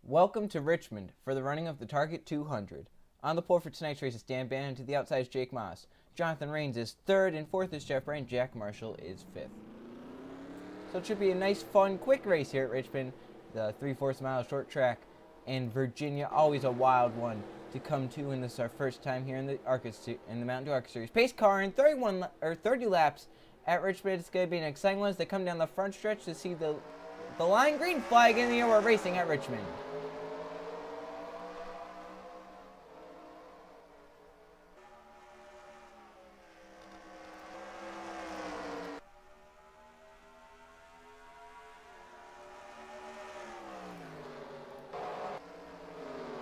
Welcome to Richmond for the running of the Target 200. On the pole for tonight's race is Dan Bannon, to the outside is Jake Moss. Jonathan Rains is third, and fourth is Jeff Bryant. Jack Marshall is fifth. So it should be a nice, fun, quick race here at Richmond. The 3/4 mile short track in Virginia, always a wild one to come to, and this is our first time here in the Mountain Dew ARCA Series. Pace car in 30 laps at Richmond. It's going to be an exciting one as they come down the front stretch to see the line green flag in the air. We're racing at Richmond.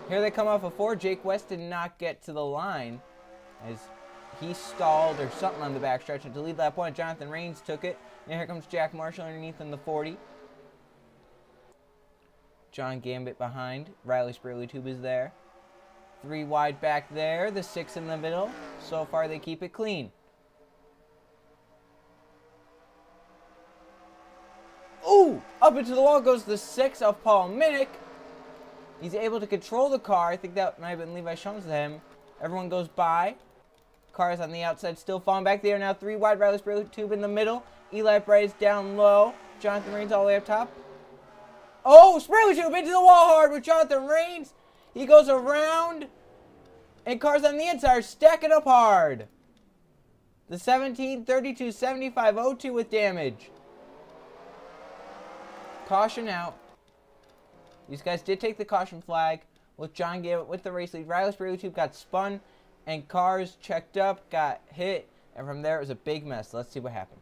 Here they come off of 4. Jake West did not get to the line as he stalled or something on the backstretch. And to lead lap 1, Jonathan Rains took it. And here comes Jack Marshall underneath in the 40. John Gambit behind. Riley Sprayly-Tube is there. 3 wide back there. The 6 in the middle. So far they keep it clean. Ooh! Up into the wall goes the 6 of Paul Minnick. He's able to control the car. I think that might have been Levi Shones to him. Everyone goes by. Cars on the outside still falling back. They are now 3 wide. Riley Sprayly-Tube in the middle. Eli Bright is down low. Jonathan Rains all the way up top. Oh, Sprayly-Tube into the wall hard with Jonathan Rains. He goes around. And cars on the inside are stacking up hard. The 17, 32, 75, 02 with damage. Caution out. These guys did take the caution flag with John Gambit with the race lead. Riley Sprayly-Tube got spun, and cars checked up, got hit, and from there it was a big mess. Let's see what happened.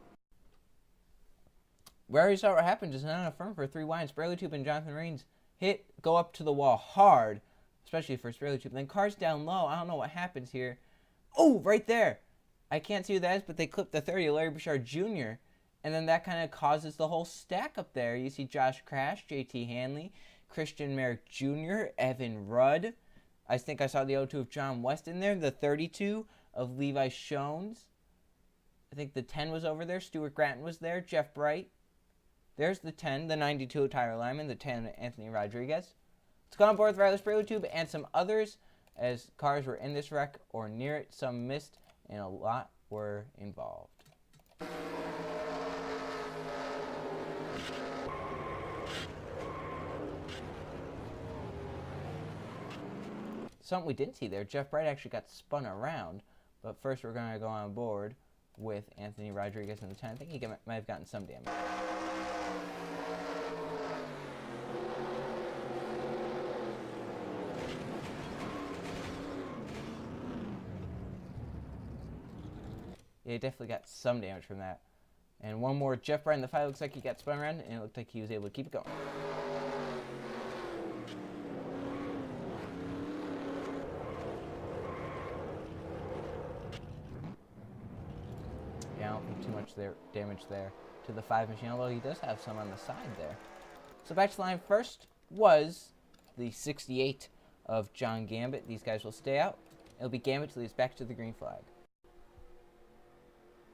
We already saw what happened, just not enough firm for 3 wide. Sprayly-Tube and Jonathan Rains go up to the wall hard, especially for Sprayly-Tube. Then cars down low. I don't know what happens here. Oh, right there. I can't see who that is, but they clipped the 30, Larry Bouchard Jr., and then that kind of causes the whole stack up there. You see Josh Crash, JT Hanley, Christian Merrick Jr., Evan Rudd. I think I saw the 02 of John West in there. The 32 of Levi Shones. I think the 10 was over there. Stuart Gratton was there. Jeff Bright. There's the 10, the 92 of Tyler Lyman, the 10 Anthony Rodriguez. Let's go on board with Riley Sprayly-Tube and some others as cars were in this wreck or near it. Some missed, and a lot were involved. Something we didn't see there, Jeff Bright actually got spun around, but first we're going to go on board with Anthony Rodriguez in the 10. I think he might have gotten some damage. Yeah, he definitely got some damage from that. And one more, Jeff Bright in the 5 looks like he got spun around, and it looked like he was able to keep it going. I don't think too much damage there to the 5 machine, although he does have some on the side there. So back to the line first was the 68 of John Gambit. These guys will stay out. It'll be Gambit till he's back to the green flag.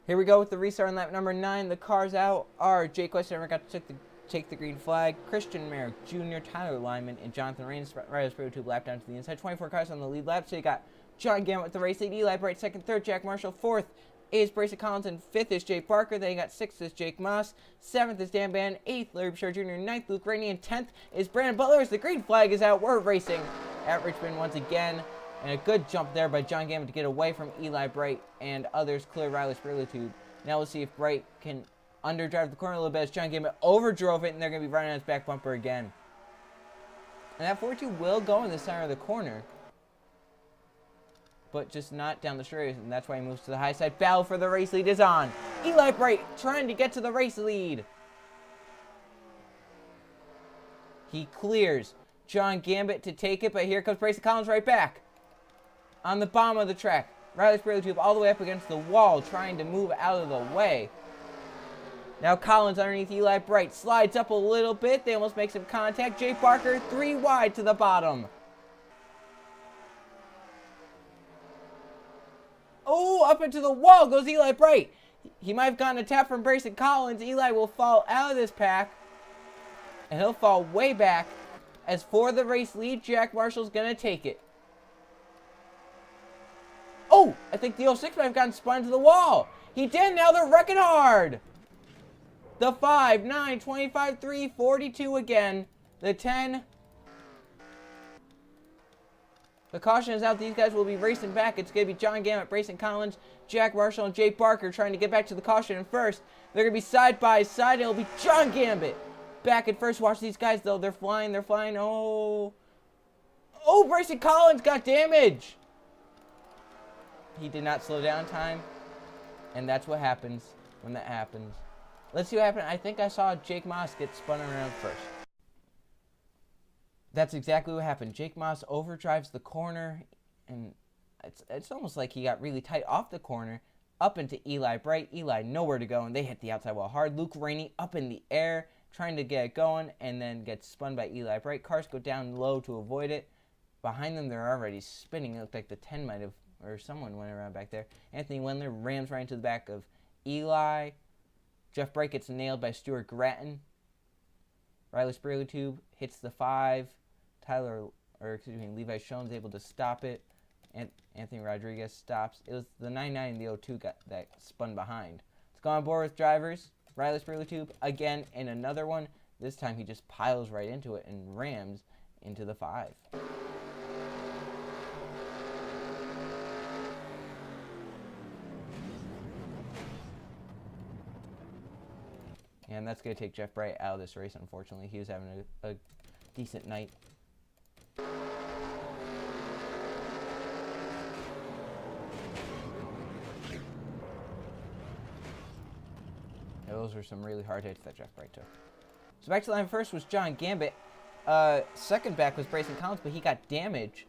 Here we go with the restart on lap number 9. The cars out are Jake West, never got to take the green flag, Christian Merrick Jr., Tyler Lyman, and Jonathan Rains. Riley Sprayly-Tube lap down to the inside. 24 cars on the lead lap, so you got John Gambit with the race lead, Eli Bright second, third, Jack Marshall fourth is Brayson Collins, and 5th is Jay Parker. Then you got 6th is Jake Moss, 7th is Dan Bannon, 8th Larry Bouchard Jr., 9th Luke Rainey, and 10th is Brandon Butler as the green flag is out. We're racing at Richmond once again, and a good jump there by John Gambit to get away from Eli Bright and others clear Riley Sprayly-Tube. Now we'll see if Bright can underdrive the corner a little bit as John Gambit overdrove it, and they're going to be running on his back bumper again. And that 42 will go in the center of the corner, but just not down the straight, and that's why he moves to the high side. Battle for the race lead is on. Eli Bright trying to get to the race lead. He clears John Gambit to take it, but here comes Brayson Collins right back on the bottom of the track. Riley Sprayly-Tube all the way up against the wall, trying to move out of the way. Now Collins underneath Eli Bright slides up a little bit. They almost make some contact. Jay Parker 3 wide to the bottom. Oh, up into the wall goes Eli Bright. He might have gotten a tap from Brayson Collins. Eli will fall out of this pack, and he'll fall way back As for the race lead, Jack Marshall's going to take it. Oh, I think the 06 might have gotten spun to the wall. He did. Now they're wrecking hard. The 5, 9, 25, 3, 42 again. The 10. The caution is out. These guys will be racing back. It's going to be John Gammett, Brayson Collins, Jack Marshall, and Jay Barker trying to get back to the caution in first. They're going to be side by side. It'll be John Gambit back at first. Watch these guys, though. They're flying. They're flying. Oh. Oh, Brayson Collins got damage. He did not slow down time. And that's what happens when that happens. Let's see what happened. I think I saw Jake Moss get spun around first. That's exactly what happened. Jake Moss overdrives the corner, and it's almost like he got really tight off the corner, up into Eli Bright. Eli nowhere to go, and they hit the outside wall hard. Luke Rainey up in the air, trying to get it going, and then gets spun by Eli Bright. Cars go down low to avoid it. Behind them, they're already spinning. It looked like the 10 might have, or someone went around back there. Anthony Wendler rams right into the back of Eli. Jeff Bright gets nailed by Stuart Gratton. Riley Sprayletube hits the 5. Levi Schoen's able to stop it. And Anthony Rodriguez stops. It was the 99 and the 02 that spun behind. Let's go on board with drivers. Riley Sprayletube again in another one. This time he just piles right into it and rams into the 5. And that's going to take Jeff Bright out of this race, unfortunately. He was having a decent night. Those were some really hard hits that Jeff Bright took. So back to the line first was John Gambit. Second back was Brayson Collins, but he got damage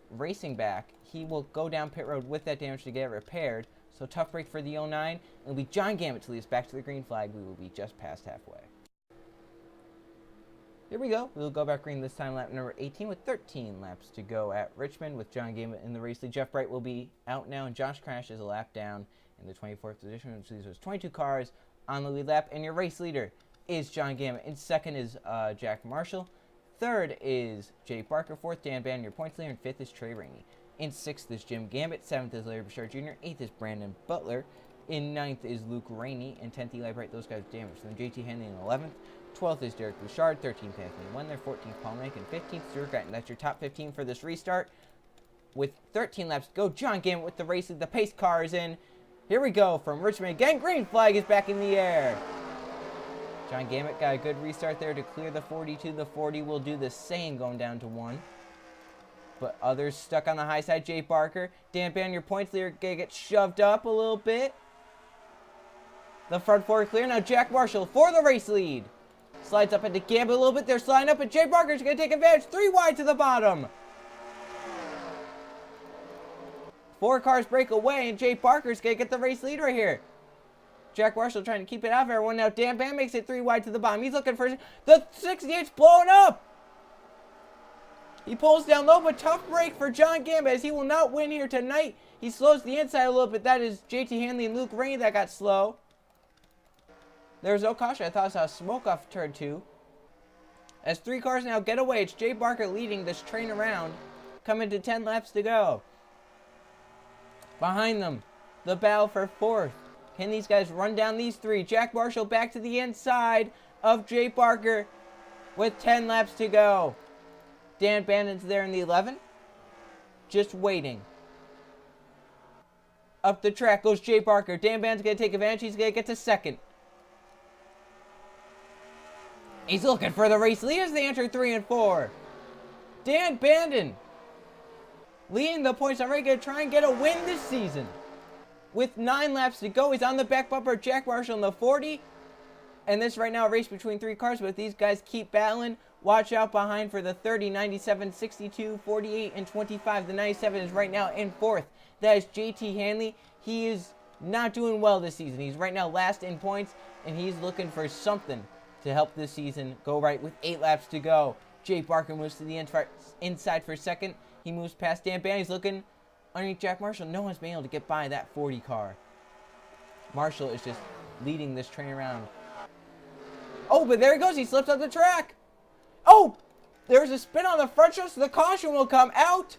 racing back. He will go down pit road with that damage to get it repaired. So tough break for the 09. It'll be John Gambit to lead us back to the green flag. We will be just past halfway. Here we go. We'll go back green this time, lap number 18 with 13 laps to go at Richmond with John Gambit in the race lead. Jeff Bright will be out now, and Josh Crash is a lap down in the 24th position, which leaves us 22 cars on the lead lap. And your race leader is John Gambit. In second is Jack Marshall. Third is Jay Barker. Fourth, Dan Bannon, your points leader. And fifth is Trey Rainey. In sixth is Jim Gambit. Seventh is Larry Bouchard Jr. Eighth is Brandon Butler. In ninth is Luke Rainey. And 10th, Eli Bright. Those guys damaged. Then JT Henley in 11th. 12th is Derek Bouchard. 13th, Anthony Wendler. 14th, Paul Mank. And 15th, Stuart Gratton. That's your top 15 for this restart. With 13 laps to go, John Gambit with the race. The pace car is in. Here we go from Richmond again. Green flag is back in the air. John Gambit got a good restart there to clear the 42. The 40 will do the same going down to 1. But others stuck on the high side. Jay Barker. Dan Bannon, your points leader, gonna get shoved up a little bit. The front four clear. Now Jack Marshall for the race lead. Slides up into Gambit a little bit. They're sliding up, and Jay Barker's gonna take advantage. 3 wide to the bottom. 4 cars break away, and Jay Barker's going to get the race lead right here. Jack Marshall trying to keep it out of everyone. Now Dan Bannon makes it 3 wide to the bottom. He's looking for the 68's blowing up. He pulls down low, but tough break for John Gambit as he will not win here tonight. He slows the inside a little bit. That is JT Hanley and Luke Rainey that got slow. There's no caution. I thought I saw smoke off turn 2. As 3 cars now get away, it's Jay Barker leading this train around. Coming to 10 laps to go. Behind them, the battle for 4th. Can these guys run down these 3? Jack Marshall back to the inside of Jay Barker with 10 laps to go. Dan Bannon's there in the 11. Just waiting. Up the track goes Jay Barker. Dan Bannon's going to take advantage. He's going to get to 2nd. He's looking for the race lead as they enter 3 and 4. Dan Bannon leading the points. I'm ready to try and get a win this season. With 9 laps to go, he's on the back bumper. Jack Marshall in the 40. And this right now a race between 3 cars, but these guys keep battling. Watch out behind for the 30, 97, 62, 48, and 25. The 97 is right now in 4th. That is JT Hanley. He is not doing well this season. He's right now last in points, and he's looking for something to help this season go right with 8 laps to go. Jay Barker moves to the inside for 2nd. He moves past Dan Bannon. He's looking underneath Jack Marshall. No one's been able to get by that 40 car. Marshall is just leading this train around. Oh, but there he goes. He slips up the track. Oh, There's a spin on the front stretch, so the caution will come out.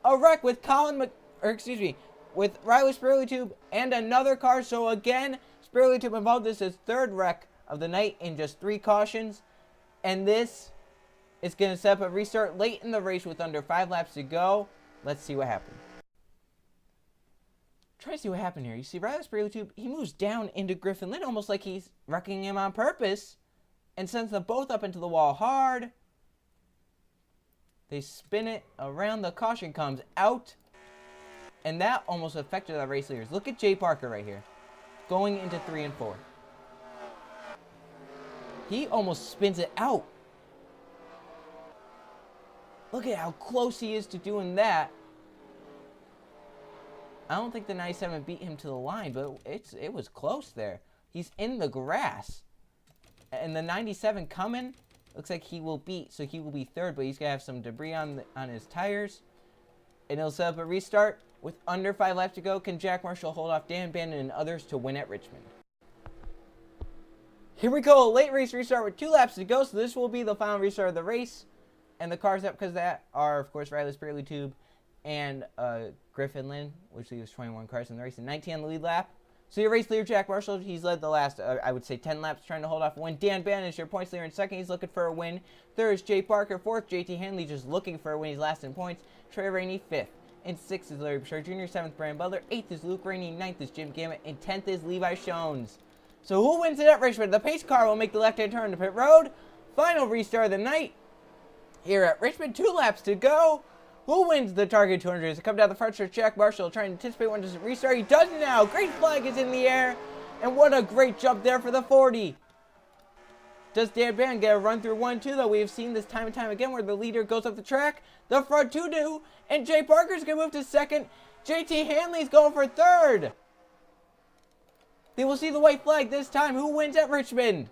A wreck with with Riley Spirley-Tube and another car. So again, Spirley-Tube involved. This is third wreck of the night in just 3 cautions. And this is going to set up a restart late in the race with under 5 laps to go. Let's see what happens. Try to see what happened here. You see Riley Spirley-Tube, he moves down into Griffin Lynn almost like he's wrecking him on purpose and sends them both up into the wall hard. They spin it around. The caution comes out. And that almost affected the race leaders. Look at Jay Parker right here. Going into 3 and 4. He almost spins it out. Look at how close he is to doing that. I don't think the 97 beat him to the line, but it was close there. He's in the grass. And the 97 coming, looks like he will beat, so he will be third, but he's going to have some debris on his tires. And he'll set up a restart. With under 5 laps to go, can Jack Marshall hold off Dan Bannon and others to win at Richmond? Here we go, a late race restart with 2 laps to go, so this will be the final restart of the race. And the cars up because of that are, of course, Riley Spirley-Tube and Griffin Lynn, which leaves 21 cars in the race and 19 on the lead lap. So your race leader, Jack Marshall, he's led the last, I would say, 10 laps trying to hold off a win. Dan Bannon is your points leader in second. He's looking for a win. Third is Jay Parker. Fourth, JT Hanley, just looking for a win. He's last in points. Trey Rainey, fifth. And 6th is Larry Bouchard Jr., 7th, Brandon Butler, 8th is Luke Rainey, 9th is Jim Gamet, and 10th is Levi Shones. So who wins it at Richmond? The pace car will make the left-hand turn to pit road. Final restart of the night here at Richmond. 2 laps to go. Who wins the Target 200? As it comes down the front stretch, Jack Marshall trying to anticipate when does it restart. He does now. Great flag is in the air. And what a great jump there for the 40. Does Dan Bannon get a run through 1-2, though? We have seen this time and time again where the leader goes up the track. The front 2 do. And Jay Parker's going to move to second. JT Hanley's going for third. They will see the white flag this time. Who wins at Richmond?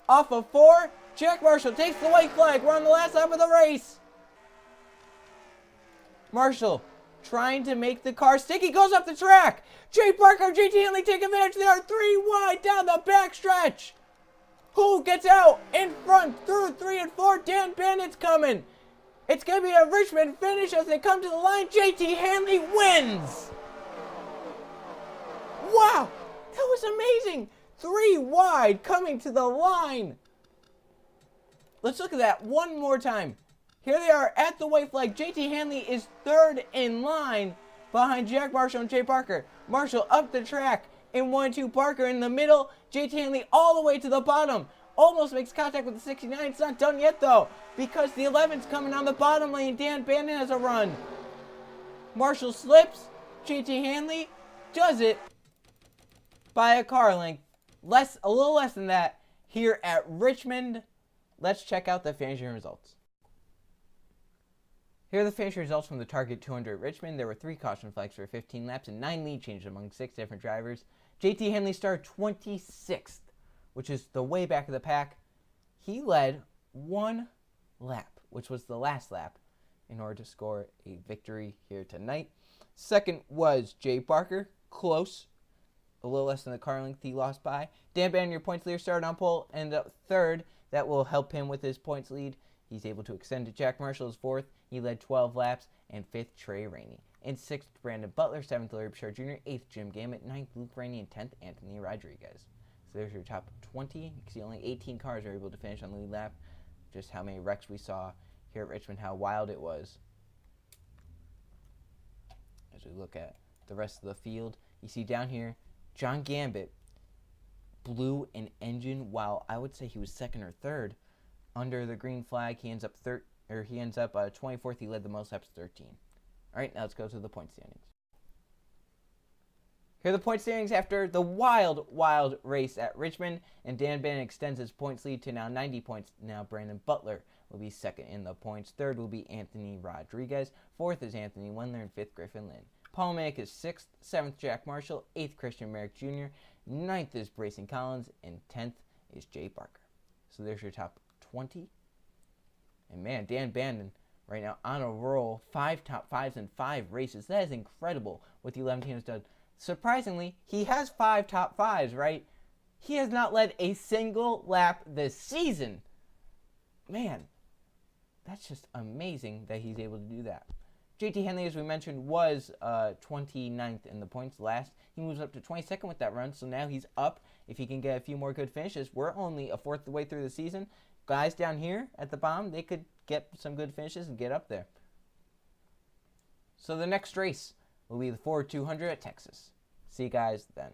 Off of 4, Jack Marshall takes the white flag. We're on the last lap of the race. Marshall trying to make the car stick. He goes up the track. Jay Parker and JT Hanley take advantage. They are 3 wide down the backstretch. Who gets out in front through 3 and 4? Dan Bannon's coming. It's going to be a Richmond finish as they come to the line. JT Hanley wins. Wow, that was amazing. 3 wide coming to the line. Let's look at that one more time. Here they are at the white flag. JT Hanley is third in line behind Jack Marshall and Jay Parker. Marshall up the track in 1-2. Parker in the middle. JT Hanley all the way to the bottom. Almost makes contact with the 69. It's not done yet, though, because the 11's coming on the bottom lane. Dan Bannon has a run. Marshall slips. JT Hanley does it by a car length. A little less than that here at Richmond. Let's check out the finishing results. Here are the finishing results from the Target 200 at Richmond. There were 3 caution flags for 15 laps and 9 lead changes among 6 different drivers. JT Hanley started 26th, which is the way back of the pack. He led 1 lap, which was the last lap, in order to score a victory here tonight. Second was Jay Parker, close, a little less than the car length he lost by. Dan Bannon, your points leader, started on pole, and third. That will help him with his points lead. He's able to extend to Jack Marshall as 4th. He led 12 laps. And 5th, Trey Rainey. In 6th, Brandon Butler. 7th, Larry Bouchard Jr. 8th, Jim Gamet. 9th, Luke Rainey. And 10th, Anthony Rodriguez. So there's your top 20. You can see only 18 cars are able to finish on the lead lap. Just how many wrecks we saw here at Richmond, how wild it was. As we look at the rest of the field, you see down here, John Gambit blew an engine while I would say he was 2nd or 3rd under the green flag. He ends up 24th. He led the most laps, 13. All right, now let's go to the point standings. Here are the point standings after the wild race at Richmond, and Dan Bannon extends his points lead to now 90 points. Now Brandon Butler will be 2nd in the points. 3rd will be Anthony Rodriguez. 4th is Anthony Wendler, and 5th, Griffin Lynn. Paul Manick is 6th. 7th, Jack Marshall. 8th, Christian Merrick Jr. 9th is Brayson Collins, and 10th is Jay Parker. So there's your top 20. And man, Dan Bannon right now on a roll. 5 top 5s in 5 races. That is incredible what the 11 team has done. Surprisingly, he has 5 top 5s, right? He has not led a single lap this season. man, that's just amazing that he's able to do that. JT Henley, as we mentioned, was 29th in the points last. He moves up to 22nd with that run, so now he's up. If he can get a few more good finishes, we're only a fourth of the way through the season. Guys down here at the bottom, they could get some good finishes and get up there. So the next race will be the Ford 200 at Texas. See you guys then.